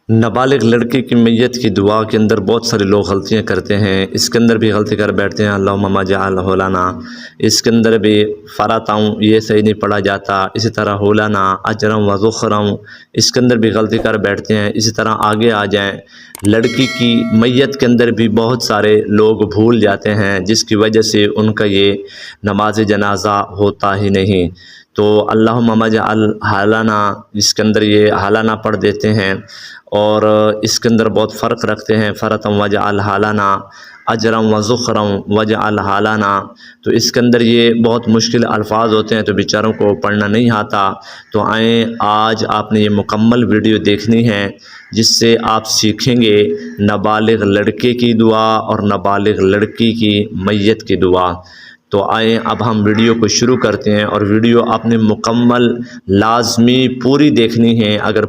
نابالغ لڑکی کی میت کی دعا کے اندر بہت سارے لوگ غلطیاں کرتے ہیں۔ اس کے اندر بھی غلطی کر بیٹھتے ہیں اللہم ما جعلہ لنا، اس کے اندر بھی فراتاؤں یہ صحیح نہیں پڑھا جاتا، اسی طرح ہولانا اجرم و ذخرم، اس کے اندر بھی غلطی کر بیٹھتے ہیں۔ اسی طرح آگے آ جائیں، لڑکی کی میت کے اندر بھی بہت سارے لوگ بھول جاتے ہیں، جس کی وجہ سے ان کا یہ نماز جنازہ ہوتا ہی نہیں۔ تو اللہم ما اجعل حالنا، اس کے اندر یہ حالنا پڑھ دیتے ہیں، اور اس کے اندر بہت فرق رکھتے ہیں، فرتم واجعل حالنا اجرم و ذخرم واجعل حالنا۔ تو اس کے اندر یہ بہت مشکل الفاظ ہوتے ہیں، تو بیچاروں کو پڑھنا نہیں آتا۔ تو آئیں، آج آپ نے یہ مکمل ویڈیو دیکھنی ہے، جس سے آپ سیکھیں گے نابالغ لڑکے کی دعا اور نابالغ لڑکی کی میت کی دعا۔ تو آئیں اب ہم ویڈیو کو شروع کرتے ہیں، اور ویڈیو آپ نے مکمل لازمی پوری دیکھنی ہے۔ اگر